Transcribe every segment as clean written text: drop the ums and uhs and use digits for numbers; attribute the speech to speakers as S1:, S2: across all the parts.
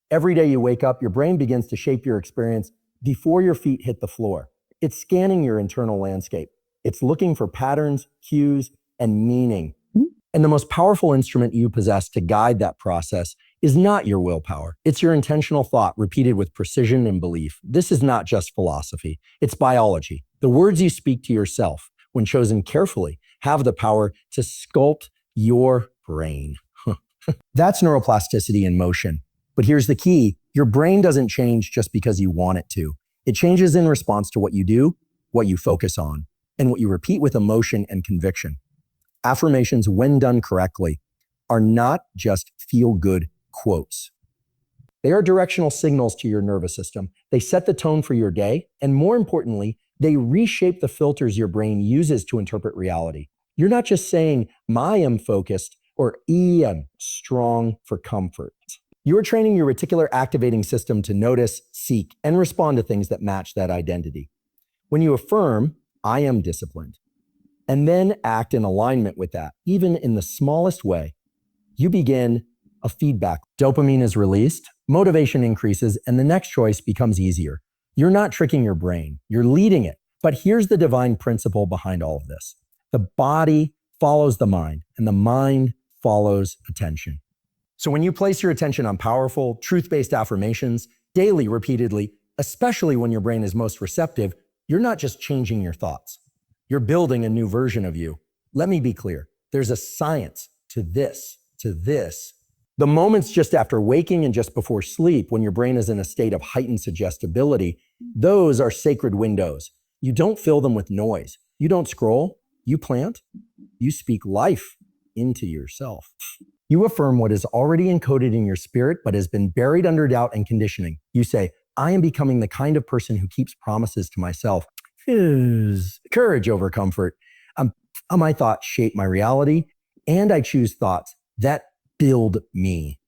S1: Every day you wake up, your brain begins to shape your experience before your feet hit the floor. It's scanning your internal landscape. It's looking for patterns, cues, and meaning. And the most powerful instrument you possess to guide that process is not your willpower. It's your intentional thought repeated with precision and belief. This is not just philosophy. It's biology. The words you speak to yourself, when chosen carefully, have the power to sculpt your brain. That's neuroplasticity in motion. But here's the key. Your brain doesn't change just because you want it to. It changes in response to what you do, what you focus on, and what you repeat with emotion and conviction. Affirmations, when done correctly, are not just feel-good quotes. They are directional signals to your nervous system. They set the tone for your day, and more importantly, they reshape the filters your brain uses to interpret reality. You're not just saying, I am focused, or I am strong for comfort. You are training your reticular activating system to notice, seek, and respond to things that match that identity. When you affirm, I am disciplined, and then act in alignment with that, even in the smallest way, you begin a feedback. Dopamine is released, motivation increases, and the next choice becomes easier. You're not tricking your brain, you're leading it. But here's the divine principle behind all of this. The body follows the mind, and the mind follows attention. So when you place your attention on powerful, truth-based affirmations, daily, repeatedly, especially when your brain is most receptive, you're not just changing your thoughts. You're building a new version of you. Let me be clear. There's a science to this. The moments just after waking and just before sleep, when your brain is in a state of heightened suggestibility, those are sacred windows. You don't fill them with noise. You don't scroll. You plant. You speak life into yourself. You affirm what is already encoded in your spirit, but has been buried under doubt and conditioning. You say, I am becoming the kind of person who keeps promises to myself. Courage over comfort. My thoughts shape my reality, and I choose thoughts that build me.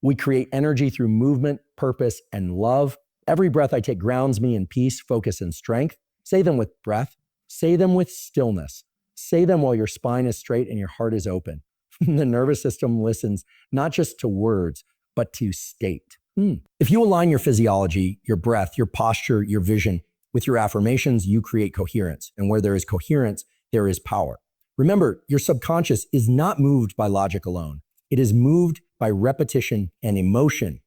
S1: We create energy through movement, purpose, and love. Every breath I take grounds me in peace, focus, and strength. Say them with breath. Say them with stillness. Say them while your spine is straight and your heart is open. The nervous system listens not just to words, but to state. If you align your physiology, your breath, your posture, your vision with your affirmations, you create coherence. And where there is coherence, there is power. Remember, your subconscious is not moved by logic alone. It is moved by repetition and emotion.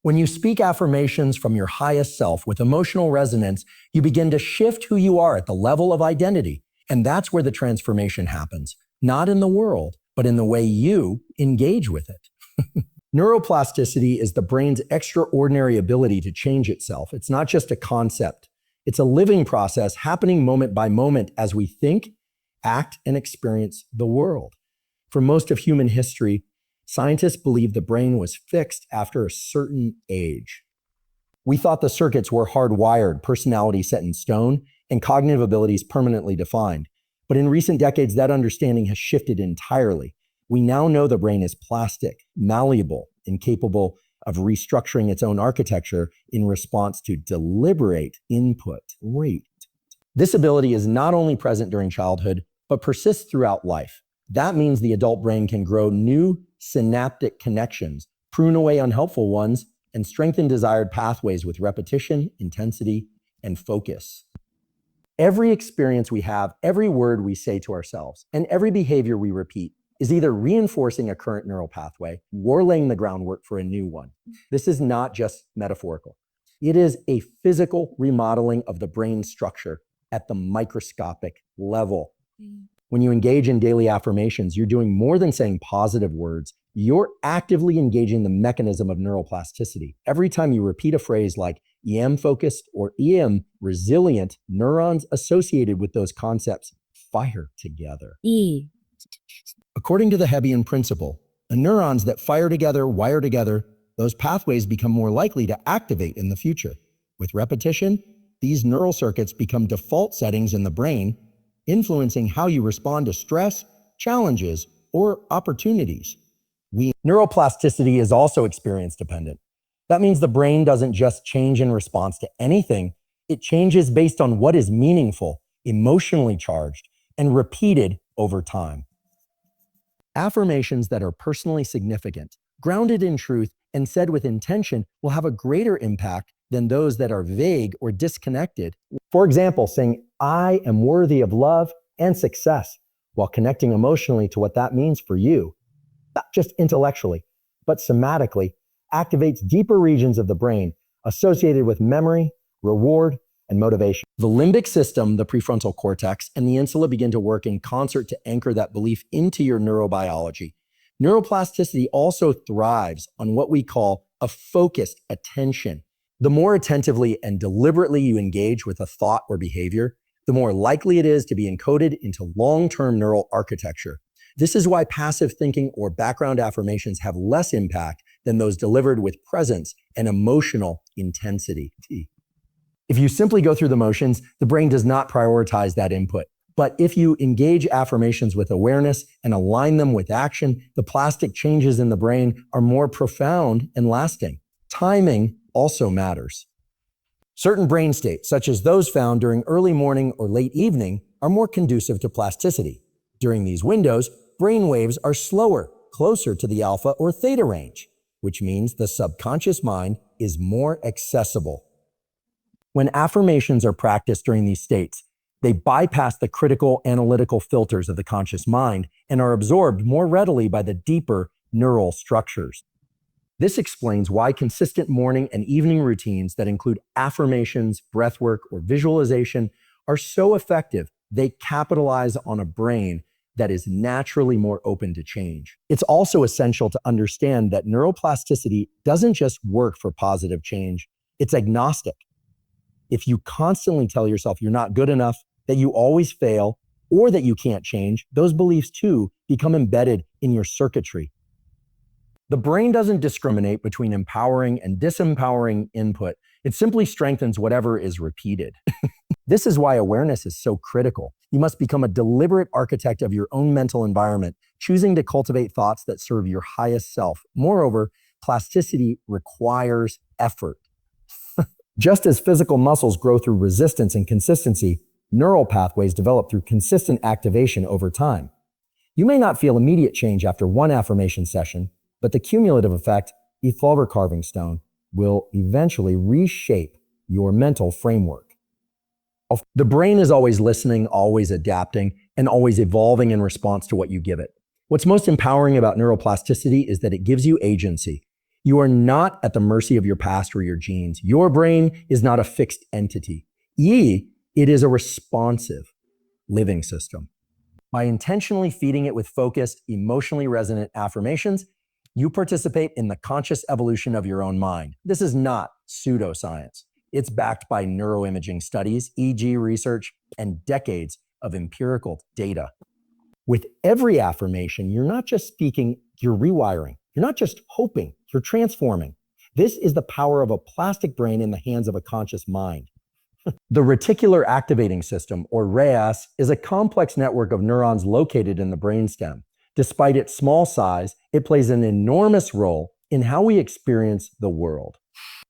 S1: When you speak affirmations from your highest self with emotional resonance, you begin to shift who you are at the level of identity. And that's where the transformation happens. Not in the world, but in the way you engage with it. Neuroplasticity is the brain's extraordinary ability to change itself. It's not just a concept. It's a living process happening moment by moment as we think, act, and experience the world. For most of human history, scientists believed the brain was fixed after a certain age. We thought the circuits were hardwired, personality set in stone, and cognitive abilities permanently defined. But in recent decades, that understanding has shifted entirely. We now know the brain is plastic, malleable, and capable of restructuring its own architecture in response to deliberate input. This ability is not only present during childhood, but persists throughout life. That means the adult brain can grow new synaptic connections, prune away unhelpful ones, and strengthen desired pathways with repetition, intensity, and focus. Every experience we have, every word we say to ourselves, and every behavior we repeat is either reinforcing a current neural pathway or laying the groundwork for a new one. This is not just metaphorical. It is a physical remodeling of the brain structure at the microscopic level. When you engage in daily affirmations, you're doing more than saying positive words. You're actively engaging the mechanism of neuroplasticity. Every time you repeat a phrase like I am focused or I am resilient, neurons associated with those concepts fire together. According to the Hebbian principle, the neurons that fire together, wire together, those pathways become more likely to activate in the future. With repetition, these neural circuits become default settings in the brain, influencing how you respond to stress, challenges, or opportunities. Neuroplasticity is also experience dependent. That means the brain doesn't just change in response to anything. It changes based on what is meaningful, emotionally charged, and repeated over time. Affirmations that are personally significant, grounded in truth, and said with intention will have a greater impact than those that are vague or disconnected. For example, saying, I am worthy of love and success, while connecting emotionally to what that means for you, not just intellectually, but somatically, activates deeper regions of the brain associated with memory, reward, and motivation. The limbic system, the prefrontal cortex, and the insula begin to work in concert to anchor that belief into your neurobiology. Neuroplasticity also thrives on what we call a focused attention. The more attentively and deliberately you engage with a thought or behavior, the more likely it is to be encoded into long-term neural architecture. This is why passive thinking or background affirmations have less impact than those delivered with presence and emotional intensity. If you simply go through the motions, the brain does not prioritize that input. But if you engage affirmations with awareness and align them with action, the plastic changes in the brain are more profound and lasting. Timing also matters. Certain brain states, such as those found during early morning or late evening, are more conducive to plasticity. During these windows, brain waves are slower, closer to the alpha or theta range, which means the subconscious mind is more accessible. When affirmations are practiced during these states, they bypass the critical analytical filters of the conscious mind and are absorbed more readily by the deeper neural structures. This explains why consistent morning and evening routines that include affirmations, breathwork, or visualization are so effective. They capitalize on a brain that is naturally more open to change. It's also essential to understand that neuroplasticity doesn't just work for positive change, it's agnostic. If you constantly tell yourself you're not good enough, that you always fail, or that you can't change, those beliefs too become embedded in your circuitry. The brain doesn't discriminate between empowering and disempowering input. It simply strengthens whatever is repeated. This is why awareness is so critical. You must become a deliberate architect of your own mental environment, choosing to cultivate thoughts that serve your highest self. Moreover, plasticity requires effort. Just as physical muscles grow through resistance and consistency, neural pathways develop through consistent activation over time. You may not feel immediate change after one affirmation session, but the cumulative effect, a flower carving stone, will eventually reshape your mental framework. The brain is always listening, always adapting, and always evolving in response to what you give it. What's most empowering about neuroplasticity is that it gives you agency. You are not at the mercy of your past or your genes. Your brain is not a fixed entity. It is a responsive living system. By intentionally feeding it with focused, emotionally resonant affirmations, you participate in the conscious evolution of your own mind. This is not pseudoscience. It's backed by neuroimaging studies, EEG research, and decades of empirical data. With every affirmation, you're not just speaking, you're rewiring. You're not just hoping, you're transforming. This is the power of a plastic brain in the hands of a conscious mind. The reticular activating system, or RAS, is a complex network of neurons located in the brainstem. Despite its small size, it plays an enormous role in how we experience the world.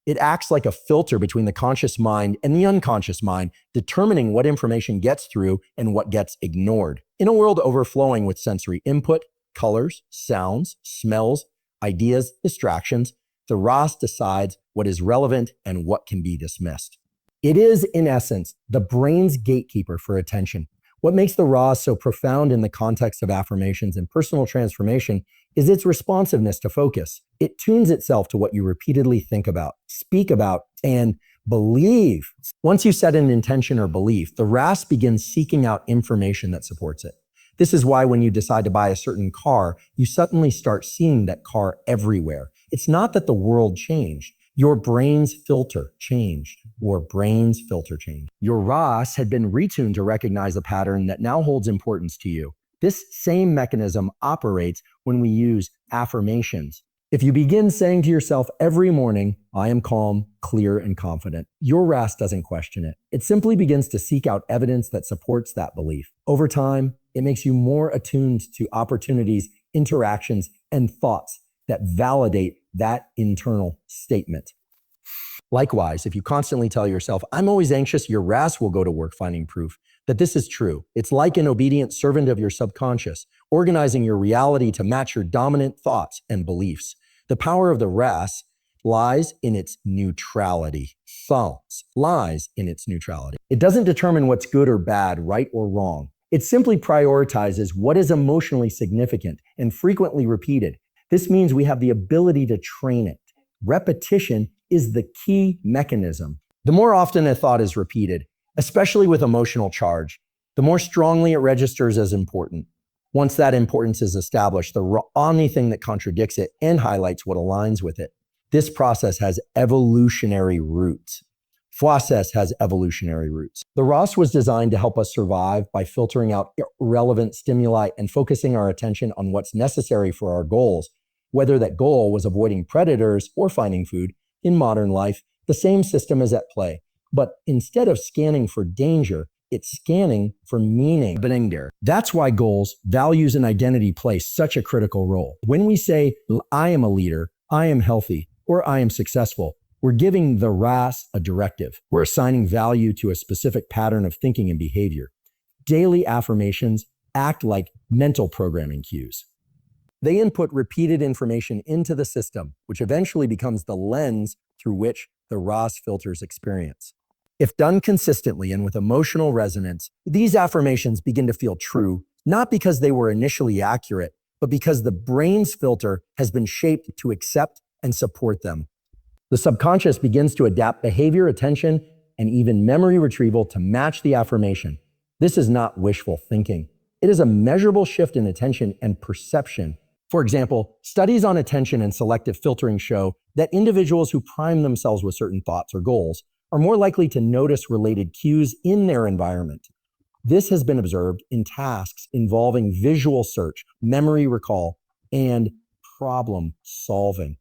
S1: It acts like a filter between the conscious mind and the unconscious mind, determining what information gets through and what gets ignored. In a world overflowing with sensory input, colors, sounds, smells, ideas, distractions, the RAS decides what is relevant and what can be dismissed. It is, in essence, the brain's gatekeeper for attention. What makes the RAS so profound in the context of affirmations and personal transformation is its responsiveness to focus. It tunes itself to what you repeatedly think about, speak about, and believe. Once you set an intention or belief, the RAS begins seeking out information that supports it. This is why when you decide to buy a certain car, you suddenly start seeing that car everywhere. It's not that the world changed. Your brain's filter changed. Your brain's filter changed. Your RAS had been retuned to recognize a pattern that now holds importance to you. This same mechanism operates when we use affirmations. If you begin saying to yourself every morning, I am calm, clear, and confident, your RAS doesn't question it. It simply begins to seek out evidence that supports that belief. Over time, it makes you more attuned to opportunities, interactions, and thoughts that validate that internal statement. Likewise, if you constantly tell yourself, I'm always anxious, your RAS will go to work finding proof that this is true. It's like an obedient servant of your subconscious, organizing your reality to match your dominant thoughts and beliefs. The power of the RAS lies in its neutrality. Thoughts lies in its neutrality. It doesn't determine what's good or bad, right or wrong. It simply prioritizes what is emotionally significant and frequently repeated. This means we have the ability to train it. Repetition is the key mechanism. The more often a thought is repeated, especially with emotional charge, the more strongly it registers as important. Once that importance is established, the only thing that contradicts it and highlights what aligns with it. This process has evolutionary roots. Process has evolutionary roots. The ROS was designed to help us survive by filtering out irrelevant stimuli and focusing our attention on what's necessary for our goals. Whether that goal was avoiding predators or finding food, in modern life, the same system is at play. But instead of scanning for danger, it's scanning for meaning. That's why goals, values, and identity play such a critical role. When we say, I am a leader, I am healthy, or I am successful, we're giving the RAS a directive. We're assigning value to a specific pattern of thinking and behavior. Daily affirmations act like mental programming cues. They input repeated information into the system, which eventually becomes the lens through which the ROS filters experience. If done consistently and with emotional resonance, these affirmations begin to feel true, not because they were initially accurate, but because the brain's filter has been shaped to accept and support them. The subconscious begins to adapt behavior, attention, and even memory retrieval to match the affirmation. This is not wishful thinking. It is a measurable shift in attention and perception. For example, studies on attention and selective filtering show that individuals who prime themselves with certain thoughts or goals are more likely to notice related cues in their environment. This has been observed in tasks involving visual search, memory recall, and problem solving.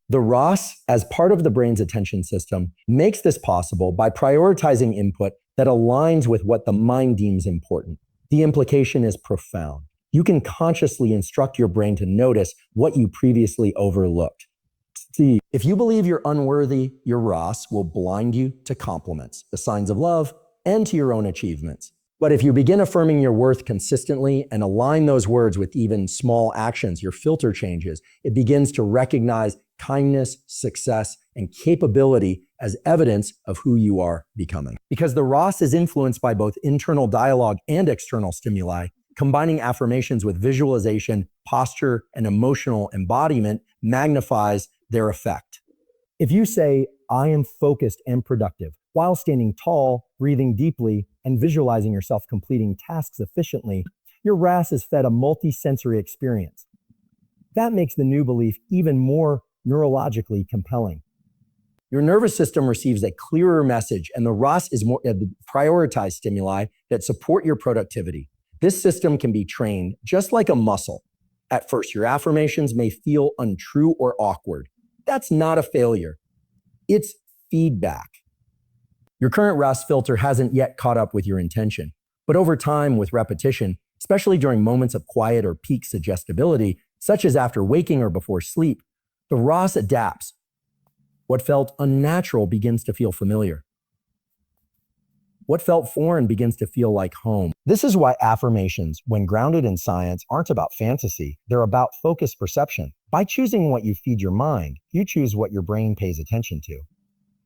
S1: The ROS, as part of the brain's attention system, makes this possible by prioritizing input that aligns with what the mind deems important. The implication is profound. You can consciously instruct your brain to notice what you previously overlooked. See, if you believe you're unworthy, your ROS will blind you to compliments, the signs of love, and to your own achievements. But if you begin affirming your worth consistently and align those words with even small actions, your filter changes. It begins to recognize kindness, success, and capability as evidence of who you are becoming. Because the ROS is influenced by both internal dialogue and external stimuli, combining affirmations with visualization, posture, and emotional embodiment magnifies their effect. If you say, I am focused and productive, while standing tall, breathing deeply, and visualizing yourself completing tasks efficiently, your RAS is fed a multi-sensory experience. That makes the new belief even more neurologically compelling. Your nervous system receives a clearer message, and the ROS is more prioritized stimuli that support your productivity. This system can be trained just like a muscle. At first, your affirmations may feel untrue or awkward. That's not a failure. It's feedback. Your current ROS filter hasn't yet caught up with your intention, but over time with repetition, especially during moments of quiet or peak suggestibility, such as after waking or before sleep, the ROS adapts. What felt unnatural begins to feel familiar. What felt foreign begins to feel like home. This is why affirmations, when grounded in science, aren't about fantasy. They're about focused perception. By choosing what you feed your mind, you choose what your brain pays attention to.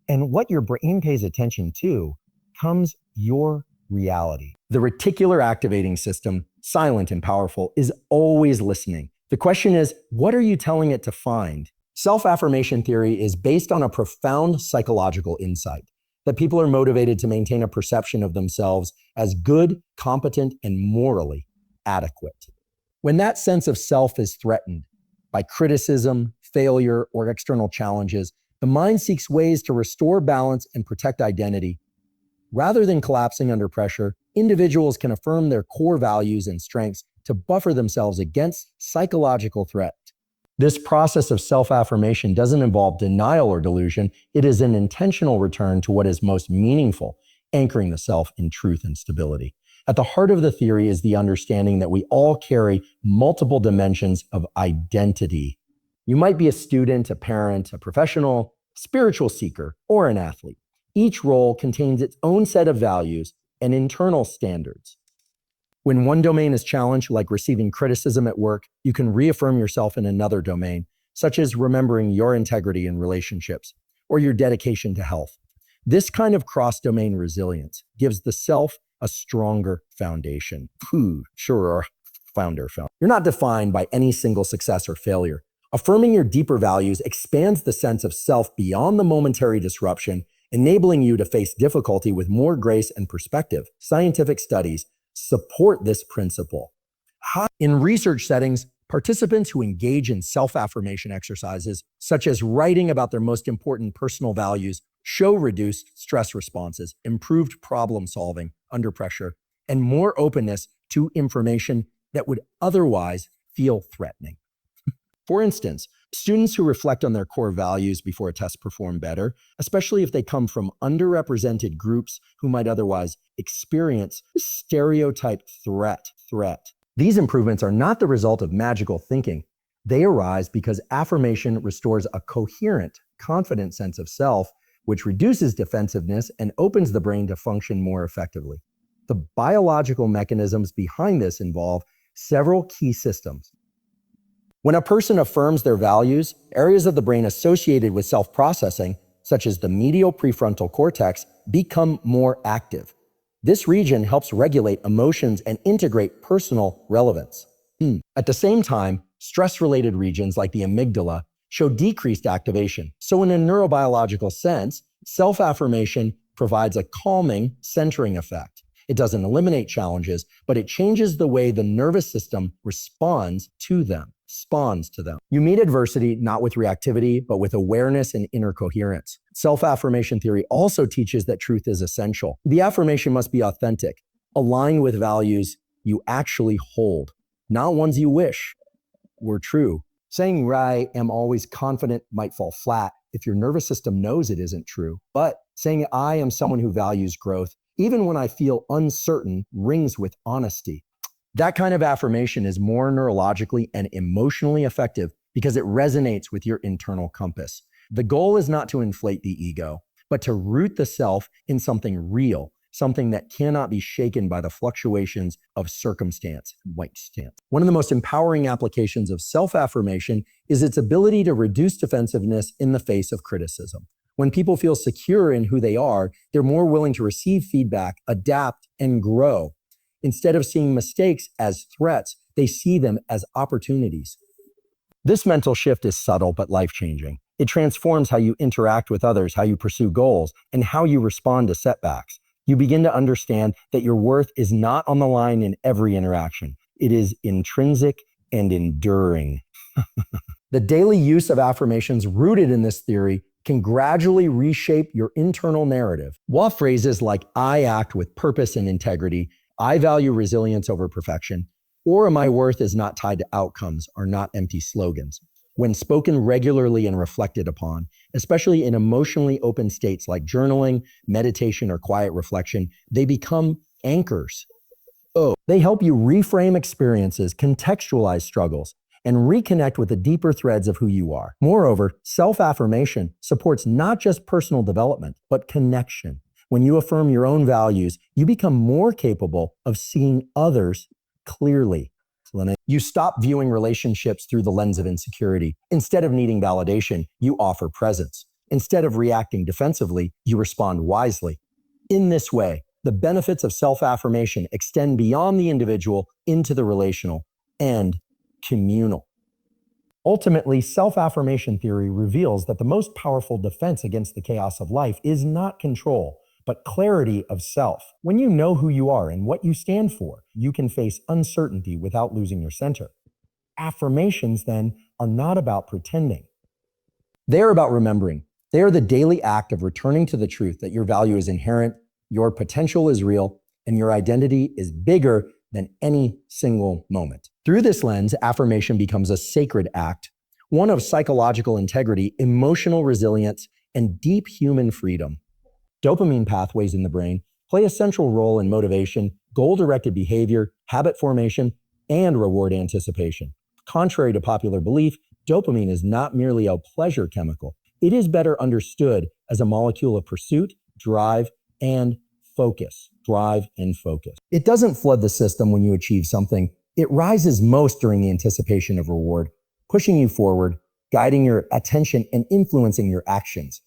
S1: And what your brain pays attention to comes your reality. The reticular activating system, silent and powerful, is always listening. The question is, what are you telling it to find? Self-affirmation theory is based on a profound psychological insight that people are motivated to maintain a perception of themselves as good, competent, and morally adequate. When that sense of self is threatened by criticism, failure, or external challenges, the mind seeks ways to restore balance and protect identity. Rather than collapsing under pressure, individuals can affirm their core values and strengths to buffer themselves against psychological threat. This process of self-affirmation doesn't involve denial or delusion. It is an intentional return to what is most meaningful, anchoring the self in truth and stability. At the heart of the theory is the understanding that we all carry multiple dimensions of identity. You might be a student, a parent, a professional, spiritual seeker, or an athlete. Each role contains its own set of values and internal standards. When one domain is challenged, like receiving criticism at work, you can reaffirm yourself in another domain. such as remembering your integrity in relationships or your dedication to health. This kind of cross-domain resilience gives the self a stronger foundation. Sure, founder. You're not defined by any single success or failure. Affirming your deeper values expands the sense of self beyond the momentary disruption, enabling you to face difficulty with more grace and perspective. Scientific studies support this principle. In research settings, participants who engage in self-affirmation exercises, such as writing about their most important personal values, show reduced stress responses, improved problem solving under pressure, and more openness to information that would otherwise feel threatening. For instance, students who reflect on their core values before a test perform better, especially if they come from underrepresented groups who might otherwise experience stereotype threat. These improvements are not the result of magical thinking. They arise because affirmation restores a coherent, confident sense of self, which reduces defensiveness and opens the brain to function more effectively. The biological mechanisms behind this involve several key systems. When a person affirms their values, areas of the brain associated with self-processing, such as the medial prefrontal cortex, become more active. This region helps regulate emotions and integrate personal relevance. At the same time, stress-related regions like the amygdala show decreased activation. So in a neurobiological sense, self-affirmation provides a calming, centering effect. It doesn't eliminate challenges, but it changes the way the nervous system responds to them. You meet adversity not with reactivity, but with awareness and inner coherence. Self-affirmation theory also teaches that truth is essential. The affirmation must be authentic, aligned with values you actually hold, not ones you wish were true. Saying I am always confident might fall flat if your nervous system knows it isn't true. But saying I am someone who values growth, even when I feel uncertain, rings with honesty. That kind of affirmation is more neurologically and emotionally effective because it resonates with your internal compass. The goal is not to inflate the ego, but to root the self in something real, something that cannot be shaken by the fluctuations of circumstance. One of the most empowering applications of self-affirmation is its ability to reduce defensiveness in the face of criticism. When people feel secure in who they are, they're more willing to receive feedback, adapt, and grow. Instead of seeing mistakes as threats, they see them as opportunities. This mental shift is subtle but life-changing. It transforms how you interact with others, how you pursue goals, and how you respond to setbacks. You begin to understand that your worth is not on the line in every interaction. It is intrinsic and enduring. The daily use of affirmations rooted in this theory can gradually reshape your internal narrative. While phrases like I act with purpose and integrity, I value resilience over perfection, or my worth is not tied to outcomes are not empty slogans. When spoken regularly and reflected upon, especially in emotionally open states like journaling, meditation, or quiet reflection, they become anchors. They help you reframe experiences, contextualize struggles, and reconnect with the deeper threads of who you are. Moreover, self-affirmation supports not just personal development, but connection. When you affirm your own values, you become more capable of seeing others clearly. You stop viewing relationships through the lens of insecurity. Instead of needing validation, you offer presence. Instead of reacting defensively, you respond wisely. In this way, the benefits of self-affirmation extend beyond the individual into the relational and communal. Ultimately, self-affirmation theory reveals that the most powerful defense against the chaos of life is not control, but clarity of self. When you know who you are and what you stand for, you can face uncertainty without losing your center. Affirmations, then, are not about pretending. They are about remembering. They are the daily act of returning to the truth that your value is inherent, your potential is real, and your identity is bigger than any single moment. Through this lens, affirmation becomes a sacred act, one of psychological integrity, emotional resilience, and deep human freedom. Dopamine pathways in the brain play a central role in motivation, goal-directed behavior, habit formation, and reward anticipation. Contrary to popular belief, dopamine is not merely a pleasure chemical. It is better understood as a molecule of pursuit, drive, and focus. It doesn't flood the system when you achieve something. It rises most during the anticipation of reward, pushing you forward, guiding your attention and influencing your actions.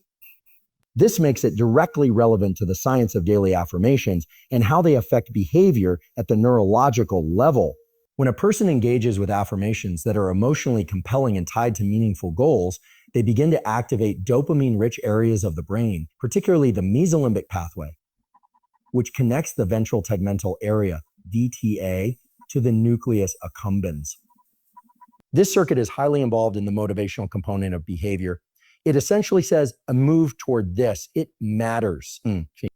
S1: This makes it directly relevant to the science of daily affirmations and how they affect behavior at the neurological level. When a person engages with affirmations that are emotionally compelling and tied to meaningful goals, they begin to activate dopamine-rich areas of the brain, particularly the mesolimbic pathway, which connects the ventral tegmental area, VTA, to the nucleus accumbens. This circuit is highly involved in the motivational component of behavior. It essentially says, a move toward this. It matters.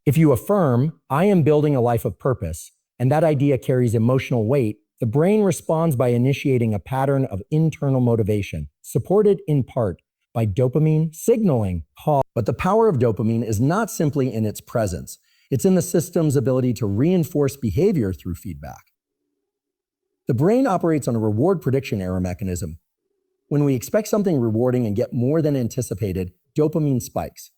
S1: If you affirm, I am building a life of purpose, and that idea carries emotional weight, the brain responds by initiating a pattern of internal motivation, supported in part by dopamine signaling. But the power of dopamine is not simply in its presence. It's in the system's ability to reinforce behavior through feedback. The brain operates on a reward prediction error mechanism. When we expect something rewarding and get more than anticipated, dopamine spikes.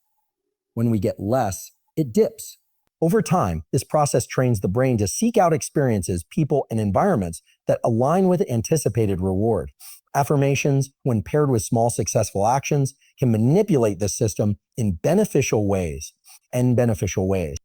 S1: When we get less, it dips. Over time, this process trains the brain to seek out experiences, people, and environments that align with anticipated reward. Affirmations, when paired with small successful actions, can manipulate this system in beneficial ways.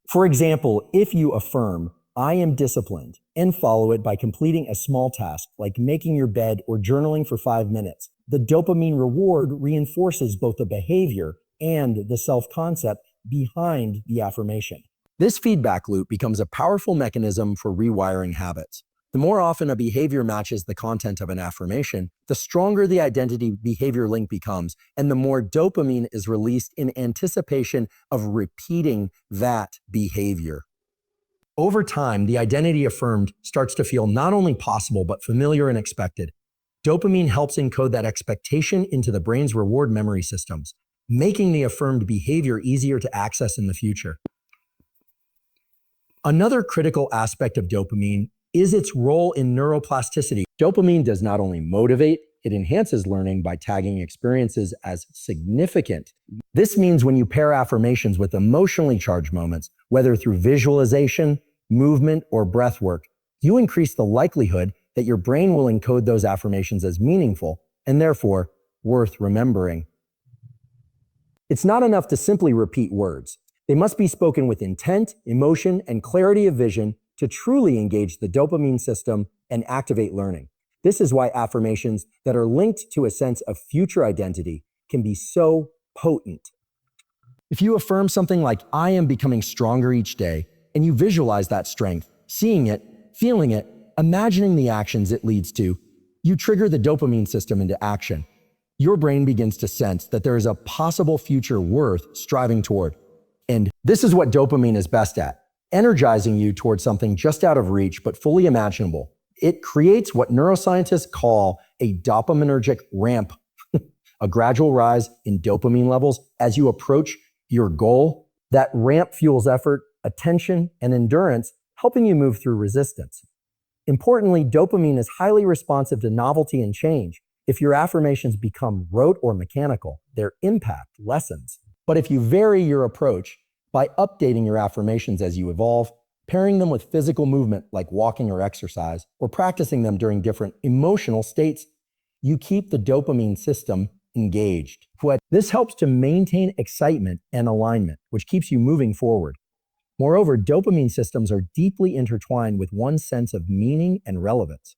S1: For example, if you affirm, I am disciplined, and follow it by completing a small task like making your bed or journaling for 5 minutes, the dopamine reward reinforces both the behavior and the self-concept behind the affirmation. This feedback loop becomes a powerful mechanism for rewiring habits. The more often a behavior matches the content of an affirmation, the stronger the identity-behavior link becomes, and the more dopamine is released in anticipation of repeating that behavior. Over time, the identity affirmed starts to feel not only possible, but familiar and expected. Dopamine helps encode that expectation into the brain's reward memory systems, making the affirmed behavior easier to access in the future. Another critical aspect of dopamine is its role in neuroplasticity. Dopamine does not only motivate, it enhances learning by tagging experiences as significant. This means when you pair affirmations with emotionally charged moments, whether through visualization, movement, or breath work, you increase the likelihood that your brain will encode those affirmations as meaningful and therefore worth remembering. It's not enough to simply repeat words. They must be spoken with intent, emotion, and clarity of vision to truly engage the dopamine system and activate learning. This is why affirmations that are linked to a sense of future identity can be so potent. If you affirm something like, I am becoming stronger each day, and you visualize that strength, seeing it, feeling it, imagining the actions it leads to, you trigger the dopamine system into action. Your brain begins to sense that there is a possible future worth striving toward. And this is what dopamine is best at, energizing you towards something just out of reach, but fully imaginable. It creates what neuroscientists call a dopaminergic ramp, a gradual rise in dopamine levels as you approach your goal. That ramp fuels effort, attention, and endurance, helping you move through resistance. Importantly, dopamine is highly responsive to novelty and change. If your affirmations become rote or mechanical, their impact lessens. But if you vary your approach by updating your affirmations as you evolve, pairing them with physical movement like walking or exercise, or practicing them during different emotional states, you keep the dopamine system engaged. This helps to maintain excitement and alignment, which keeps you moving forward. Moreover, dopamine systems are deeply intertwined with one's sense of meaning and relevance.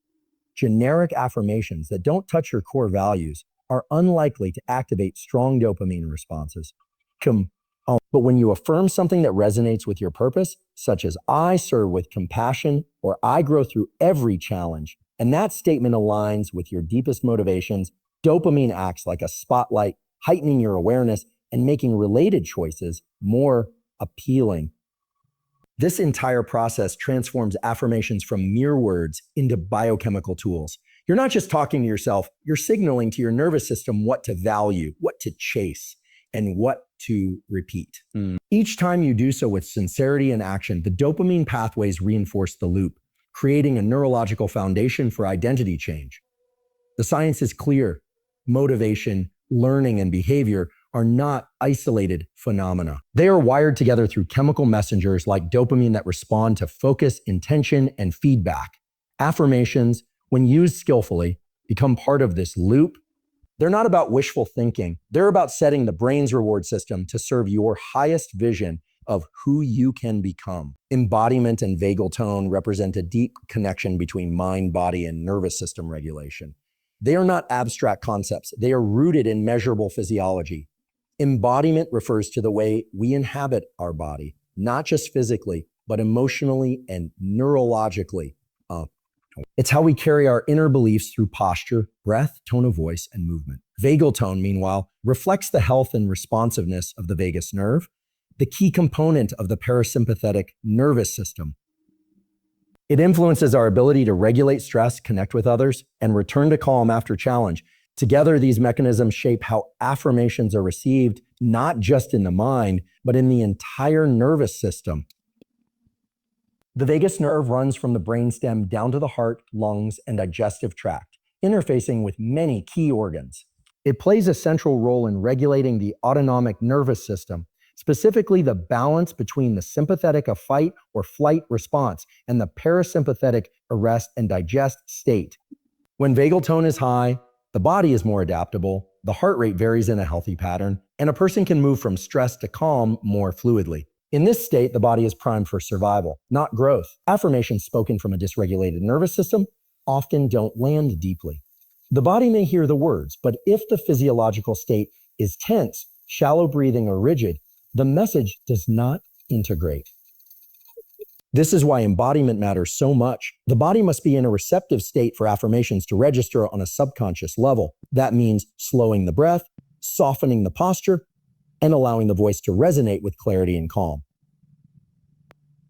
S1: Generic affirmations that don't touch your core values are unlikely to activate strong dopamine responses. But when you affirm something that resonates with your purpose, such as I serve with compassion or I grow through every challenge, and that statement aligns with your deepest motivations, dopamine acts like a spotlight, heightening your awareness and making related choices more appealing. This entire process transforms affirmations from mere words into biochemical tools. You're not just talking to yourself, you're signaling to your nervous system what to value, what to chase, and what to repeat. Each time you do so with sincerity and action, the dopamine pathways reinforce the loop, creating a neurological foundation for identity change. The science is clear. Motivation, learning, and behavior are not isolated phenomena. They are wired together through chemical messengers like dopamine that respond to focus, intention, and feedback. Affirmations, when used skillfully, become part of this loop, They're not about wishful thinking. They're about setting the brain's reward system to serve your highest vision of who you can become. Embodiment and vagal tone represent a deep connection between mind, body, and nervous system regulation. They are not abstract concepts. They are rooted in measurable physiology. Embodiment refers to the way we inhabit our body, not just physically, but emotionally and neurologically. It's how we carry our inner beliefs through posture, breath, tone of voice, and movement. Vagal tone, meanwhile, reflects the health and responsiveness of the vagus nerve, the key component of the parasympathetic nervous system. It influences our ability to regulate stress, connect with others, and return to calm after challenge. Together, these mechanisms shape how affirmations are received, not just in the mind, but in the entire nervous system. The vagus nerve runs from the brainstem down to the heart, lungs, and digestive tract, interfacing with many key organs. It plays a central role in regulating the autonomic nervous system, specifically the balance between the sympathetic fight or flight response and the parasympathetic arrest and digest state. When vagal tone is high, the body is more adaptable, the heart rate varies in a healthy pattern, and a person can move from stress to calm more fluidly. In this state, the body is primed for survival, not growth. Affirmations spoken from a dysregulated nervous system often don't land deeply. The body may hear the words, but if the physiological state is tense, shallow breathing, or rigid, the message does not integrate. This is why embodiment matters so much. The body must be in a receptive state for affirmations to register on a subconscious level. That means slowing the breath, softening the posture, and allowing the voice to resonate with clarity and calm.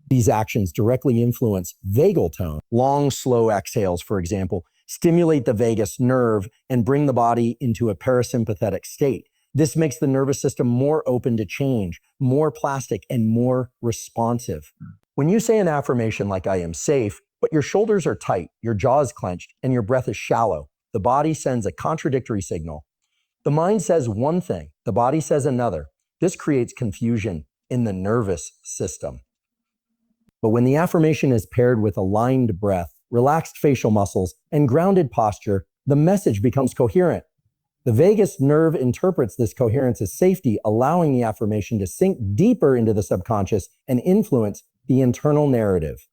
S1: These actions directly influence vagal tone. Long, slow exhales, for example, stimulate the vagus nerve and bring the body into a parasympathetic state. This makes the nervous system more open to change, more plastic, and more responsive. When you say an affirmation like "I am safe," but your shoulders are tight, your jaw is clenched, and your breath is shallow, the body sends a contradictory signal. The mind says one thing, the body says another. This creates confusion in the nervous system. But when the affirmation is paired with aligned breath, relaxed facial muscles, and grounded posture, the message becomes coherent. The vagus nerve interprets this coherence as safety, allowing the affirmation to sink deeper into the subconscious and influence the internal narrative.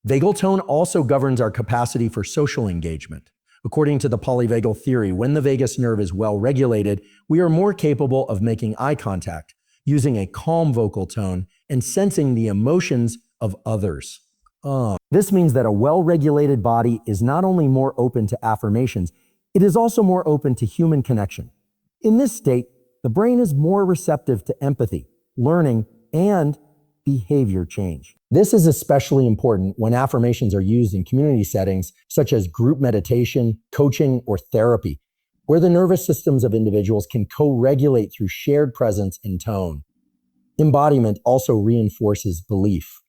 S1: Vagal tone also governs our capacity for social engagement. According to the polyvagal theory, when the vagus nerve is well regulated, we are more capable of making eye contact, using a calm vocal tone, and sensing the emotions of others. This means that a well-regulated body is not only more open to affirmations, it is also more open to human connection. In this state, the brain is more receptive to empathy, learning, and behavior change. This is especially important when affirmations are used in community settings such as group meditation, coaching, or therapy, where the nervous systems of individuals can co-regulate through shared presence and tone. Embodiment also reinforces belief.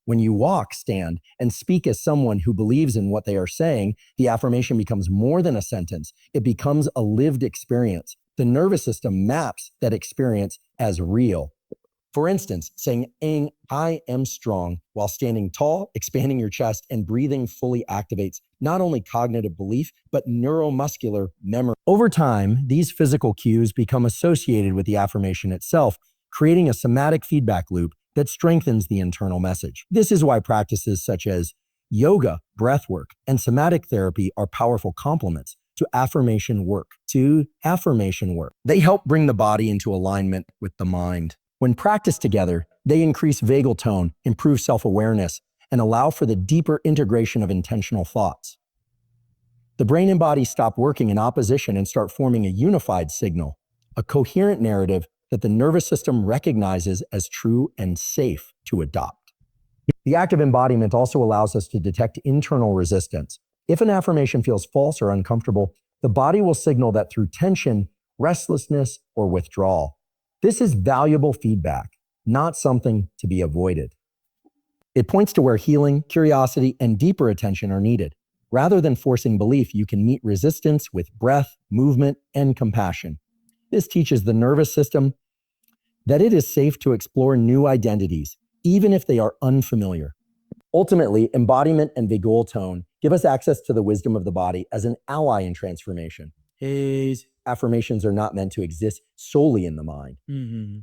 S1: When you walk, stand, and speak as someone who believes in what they are saying, the affirmation becomes more than a sentence. It becomes a lived experience. The nervous system maps that experience as real. For instance, saying "I am strong" while standing tall, expanding your chest, and breathing fully activates not only cognitive belief, but neuromuscular memory. Over time, these physical cues become associated with the affirmation itself, creating a somatic feedback loop that strengthens the internal message. This is why practices such as yoga, breathwork, and somatic therapy are powerful complements to affirmation work. They help bring the body into alignment with the mind. When practiced together, they increase vagal tone, improve self-awareness, and allow for the deeper integration of intentional thoughts. The brain and body stop working in opposition and start forming a unified signal, a coherent narrative that the nervous system recognizes as true and safe to adopt. The act of embodiment also allows us to detect internal resistance. If an affirmation feels false or uncomfortable, the body will signal that through tension, restlessness, or withdrawal. This is valuable feedback, not something to be avoided. It points to where healing, curiosity, and deeper attention are needed. Rather than forcing belief, you can meet resistance with breath, movement, and compassion. This teaches the nervous system that it is safe to explore new identities, even if they are unfamiliar. Ultimately, embodiment and vagal tone give us access to the wisdom of the body as an ally in transformation. These affirmations are not meant to exist solely in the mind.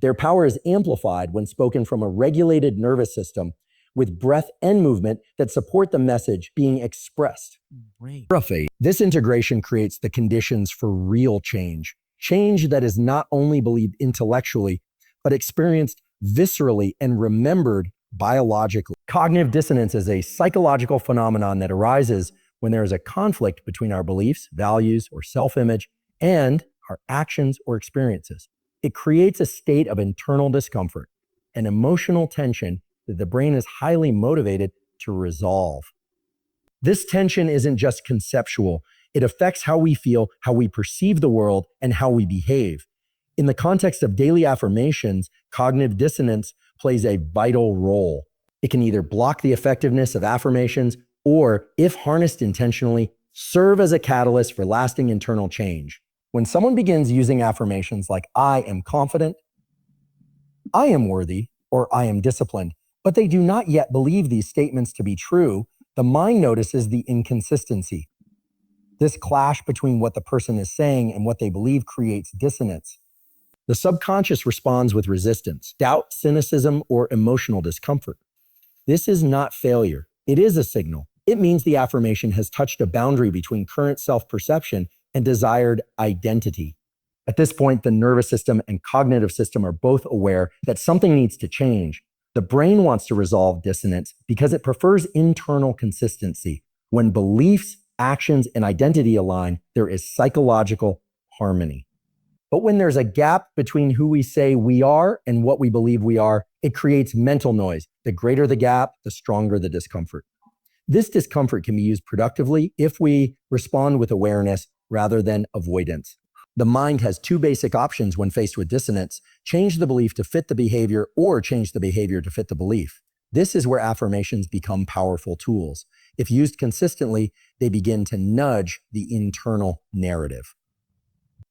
S1: Their power is amplified when spoken from a regulated nervous system with breath and movement that support the message being expressed. This integration creates the conditions for real change, change that is not only believed intellectually, but experienced viscerally and remembered biologically. Cognitive dissonance is a psychological phenomenon that arises when there is a conflict between our beliefs, values, or self-image and our actions or experiences. It creates a state of internal discomfort and emotional tension that the brain is highly motivated to resolve. This tension isn't just conceptual. It affects how we feel, how we perceive the world, and how we behave. In the context of daily affirmations, cognitive dissonance plays a vital role. It can either block the effectiveness of affirmations or, if harnessed intentionally, serve as a catalyst for lasting internal change. When someone begins using affirmations like I am confident, I am worthy, or I am disciplined, but they do not yet believe these statements to be true, the mind notices the inconsistency. This clash between what the person is saying and what they believe creates dissonance. The subconscious responds with resistance, doubt, cynicism, or emotional discomfort. This is not failure. It is a signal. It means the affirmation has touched a boundary between current self-perception and desired identity. At this point, the nervous system and cognitive system are both aware that something needs to change. The brain wants to resolve dissonance because it prefers internal consistency. When beliefs, actions, and identity align, there is psychological harmony. But when there's a gap between who we say we are and what we believe we are, it creates mental noise. The greater the gap, the stronger the discomfort. This discomfort can be used productively if we respond with awareness rather than avoidance. The mind has two basic options when faced with dissonance: change the belief to fit the behavior or change the behavior to fit the belief. This is where affirmations become powerful tools. If used consistently, they begin to nudge the internal narrative.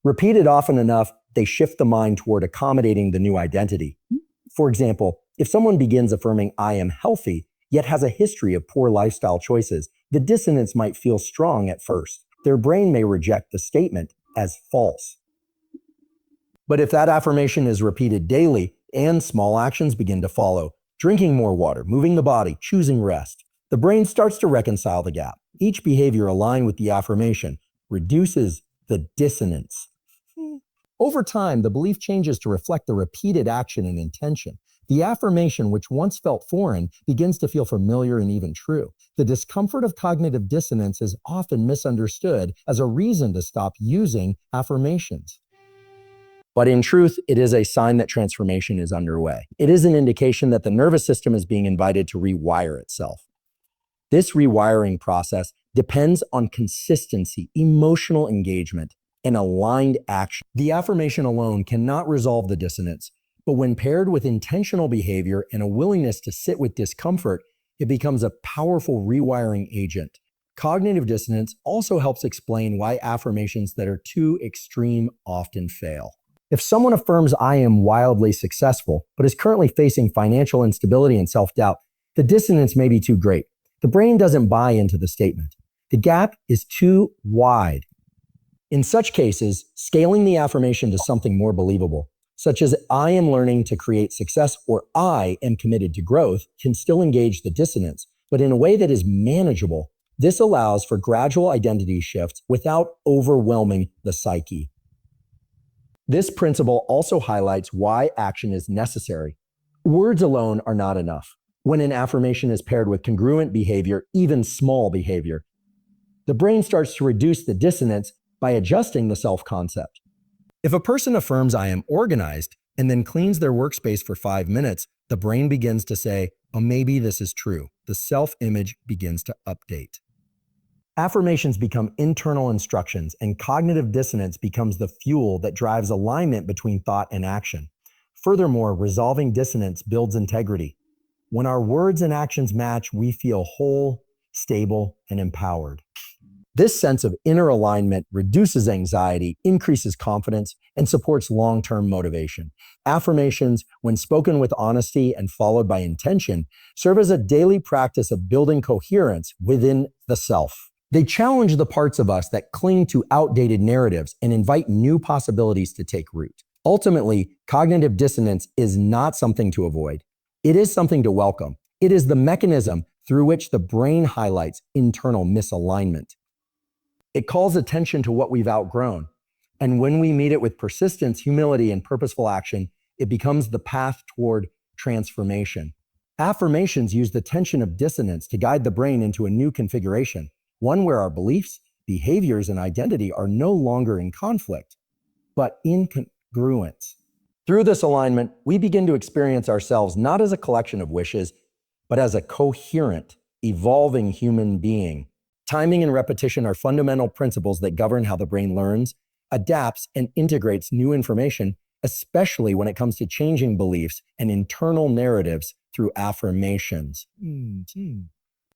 S1: Repeated often enough, they shift the mind toward accommodating the new identity. For example, if someone begins affirming I am healthy, yet has a history of poor lifestyle choices, the dissonance might feel strong at first. Their brain may reject the statement as false. But if that affirmation is repeated daily and small actions begin to follow, drinking more water, moving the body, choosing rest, the brain starts to reconcile the gap. Each behavior aligned with the affirmation reduces the dissonance. Over time, the belief changes to reflect the repeated action and intention. The affirmation, which once felt foreign, begins to feel familiar and even true. The discomfort of cognitive dissonance is often misunderstood as a reason to stop using affirmations. But in truth, it is a sign that transformation is underway. It is an indication that the nervous system is being invited to rewire itself. This rewiring process depends on consistency, emotional engagement, and aligned action. The affirmation alone cannot resolve the dissonance, but when paired with intentional behavior and a willingness to sit with discomfort, it becomes a powerful rewiring agent. Cognitive dissonance also helps explain why affirmations that are too extreme often fail. If someone affirms I am wildly successful, but is currently facing financial instability and self-doubt, the dissonance may be too great. The brain doesn't buy into the statement. The gap is too wide. In such cases, scaling the affirmation to something more believable, such as I am learning to create success or I am committed to growth, can still engage the dissonance, but in a way that is manageable. This allows for gradual identity shifts without overwhelming the psyche. This principle also highlights why action is necessary. Words alone are not enough. When an affirmation is paired with congruent behavior, even small behavior, the brain starts to reduce the dissonance by adjusting the self-concept. If a person affirms I am organized and then cleans their workspace for 5 minutes, the brain begins to say, oh, maybe this is true. The self-image begins to update. Affirmations become internal instructions, and cognitive dissonance becomes the fuel that drives alignment between thought and action. Furthermore, resolving dissonance builds integrity. When our words and actions match, we feel whole, stable, and empowered. This sense of inner alignment reduces anxiety, increases confidence, and supports long-term motivation. Affirmations, when spoken with honesty and followed by intention, serve as a daily practice of building coherence within the self. They challenge the parts of us that cling to outdated narratives and invite new possibilities to take root. Ultimately, cognitive dissonance is not something to avoid. It is something to welcome. It is the mechanism through which the brain highlights internal misalignment. It calls attention to what we've outgrown. And when we meet it with persistence, humility, and purposeful action, it becomes the path toward transformation. Affirmations use the tension of dissonance to guide the brain into a new configuration, one where our beliefs, behaviors, and identity are no longer in conflict, but in congruence. Through this alignment, we begin to experience ourselves not as a collection of wishes, but as a coherent, evolving human being. Timing and repetition are fundamental principles that govern how the brain learns, adapts, and integrates new information, especially when it comes to changing beliefs and internal narratives through affirmations.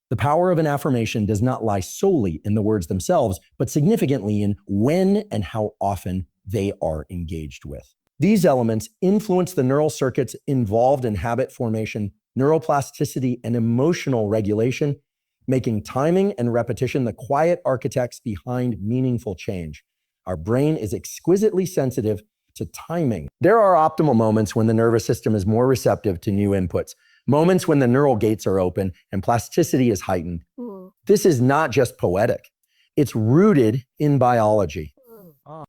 S1: The power of an affirmation does not lie solely in the words themselves, but significantly in when and how often they are engaged with. These elements influence the neural circuits involved in habit formation, neuroplasticity, and emotional regulation, making timing and repetition the quiet architects behind meaningful change. Our brain is exquisitely sensitive to timing. There are optimal moments when the nervous system is more receptive to new inputs, moments when the neural gates are open and plasticity is heightened. This is not just poetic. It's rooted in biology.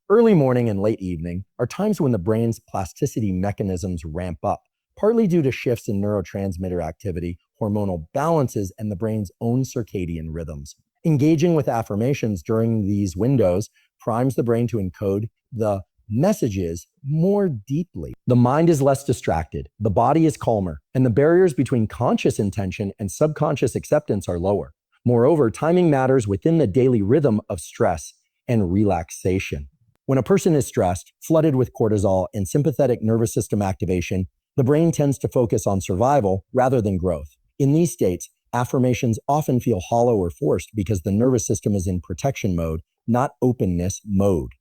S1: Early morning and late evening are times when the brain's plasticity mechanisms ramp up, partly due to shifts in neurotransmitter activity, hormonal balances, and the brain's own circadian rhythms. Engaging with affirmations during these windows primes the brain to encode the messages more deeply. The mind is less distracted, the body is calmer, and the barriers between conscious intention and subconscious acceptance are lower. Moreover, timing matters within the daily rhythm of stress and relaxation. When a person is stressed, flooded with cortisol and sympathetic nervous system activation, the brain tends to focus on survival rather than growth. In these states, affirmations often feel hollow or forced because the nervous system is in protection mode, not openness mode.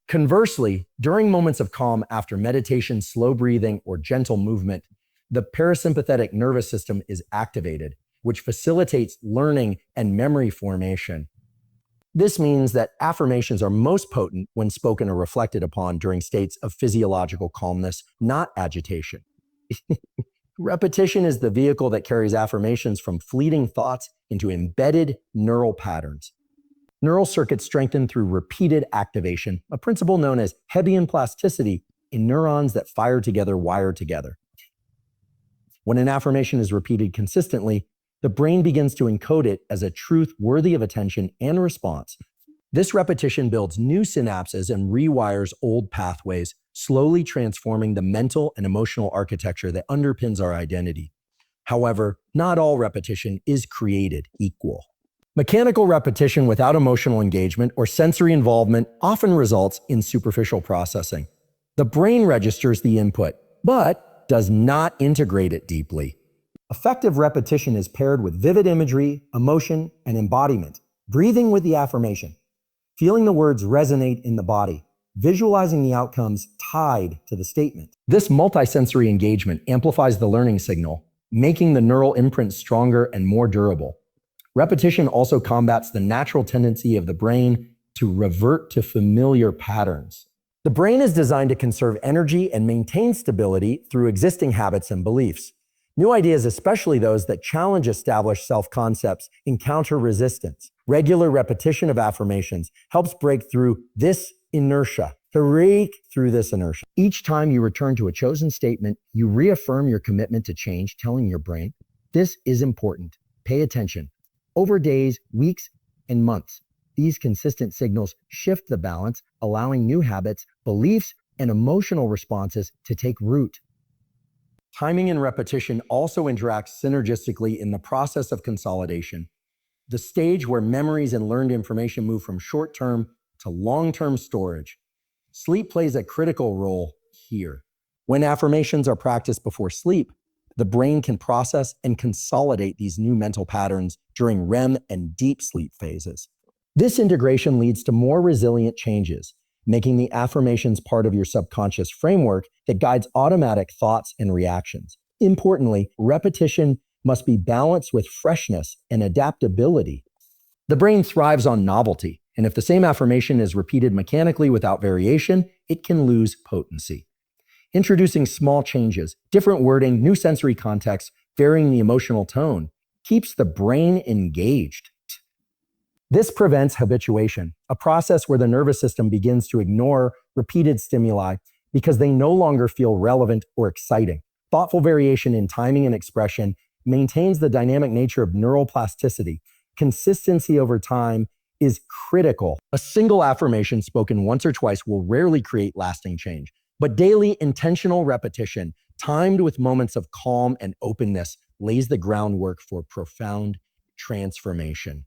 S1: Conversely, during moments of calm after meditation, slow breathing, or gentle movement, the parasympathetic nervous system is activated, which facilitates learning and memory formation. This means that affirmations are most potent when spoken or reflected upon during states of physiological calmness, not agitation. Repetition is the vehicle that carries affirmations from fleeting thoughts into embedded neural patterns. Neural circuits strengthen through repeated activation, a principle known as Hebbian plasticity in neurons that fire together, wire together. When an affirmation is repeated consistently, the brain begins to encode it as a truth worthy of attention and response. This repetition builds new synapses and rewires old pathways, slowly transforming the mental and emotional architecture that underpins our identity. However, not all repetition is created equal. Mechanical repetition without emotional engagement or sensory involvement often results in superficial processing. The brain registers the input, but does not integrate it deeply. Effective repetition is paired with vivid imagery, emotion, and embodiment, breathing with the affirmation, feeling the words resonate in the body, visualizing the outcomes tied to the statement. This multisensory engagement amplifies the learning signal, making the neural imprint stronger and more durable. Repetition also combats the natural tendency of the brain to revert to familiar patterns. The brain is designed to conserve energy and maintain stability through existing habits and beliefs. New ideas, especially those that challenge established self-concepts, encounter resistance. Regular repetition of affirmations helps break through this inertia. Each time you return to a chosen statement, you reaffirm your commitment to change, telling your brain, this is important. Pay attention. Over days, weeks, and months, these consistent signals shift the balance, allowing new habits, beliefs, and emotional responses to take root. Timing and repetition also interact synergistically in the process of consolidation, the stage where memories and learned information move from short-term to long-term storage. Sleep plays a critical role here. When affirmations are practiced before sleep, the brain can process and consolidate these new mental patterns during REM and deep sleep phases. This integration leads to more resilient changes, making the affirmations part of your subconscious framework that guides automatic thoughts and reactions. Importantly, repetition must be balanced with freshness and adaptability. The brain thrives on novelty, and if the same affirmation is repeated mechanically without variation, it can lose potency. Introducing small changes, different wording, new sensory context, varying the emotional tone, keeps the brain engaged. This prevents habituation, a process where the nervous system begins to ignore repeated stimuli because they no longer feel relevant or exciting. Thoughtful variation in timing and expression maintains the dynamic nature of neuroplasticity. Consistency over time is critical. A single affirmation spoken once or twice will rarely create lasting change, but daily intentional repetition, timed with moments of calm and openness, lays the groundwork for profound transformation.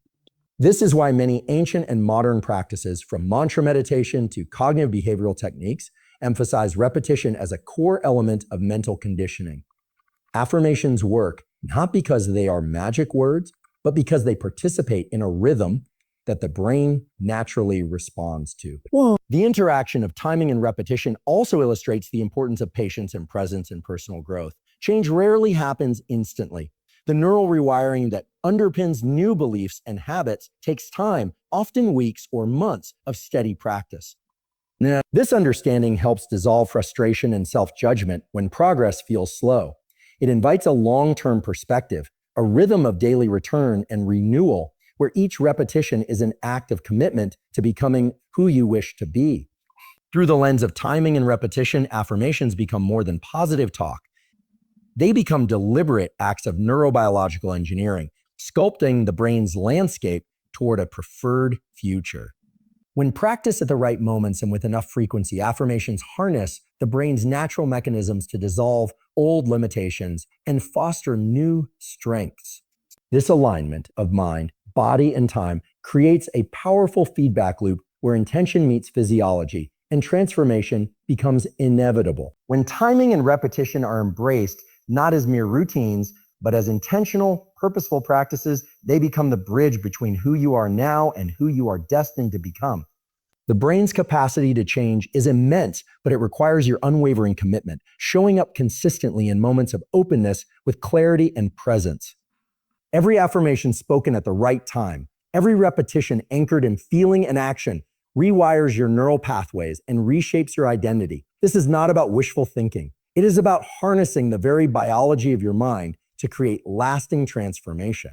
S1: This is why many ancient and modern practices, from mantra meditation to cognitive behavioral techniques, emphasize repetition as a core element of mental conditioning. Affirmations work not because they are magic words, but because they participate in a rhythm that the brain naturally responds to. Whoa. The interaction of timing and repetition also illustrates the importance of patience and presence in personal growth. Change rarely happens instantly. The neural rewiring that underpins new beliefs and habits takes time, often weeks or months of steady practice. Now, this understanding helps dissolve frustration and self-judgment when progress feels slow. It invites a long-term perspective, a rhythm of daily return and renewal, where each repetition is an act of commitment to becoming who you wish to be. Through the lens of timing and repetition, affirmations become more than positive talk. They become deliberate acts of neurobiological engineering, sculpting the brain's landscape toward a preferred future. When practiced at the right moments and with enough frequency, affirmations harness the brain's natural mechanisms to dissolve old limitations and foster new strengths. This alignment of mind, body, and time creates a powerful feedback loop where intention meets physiology and transformation becomes inevitable. When timing and repetition are embraced not as mere routines, but as intentional, purposeful practices, they become the bridge between who you are now and who you are destined to become. The brain's capacity to change is immense, but it requires your unwavering commitment, showing up consistently in moments of openness with clarity and presence. Every affirmation spoken at the right time, every repetition anchored in feeling and action, rewires your neural pathways and reshapes your identity. This is not about wishful thinking. It is about harnessing the very biology of your mind to create lasting transformation.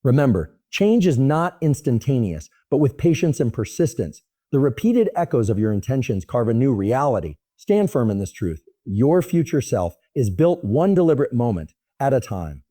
S1: Remember, change is not instantaneous, but with patience and persistence, the repeated echoes of your intentions carve a new reality. Stand firm in this truth. Your future self is built one deliberate moment at a time.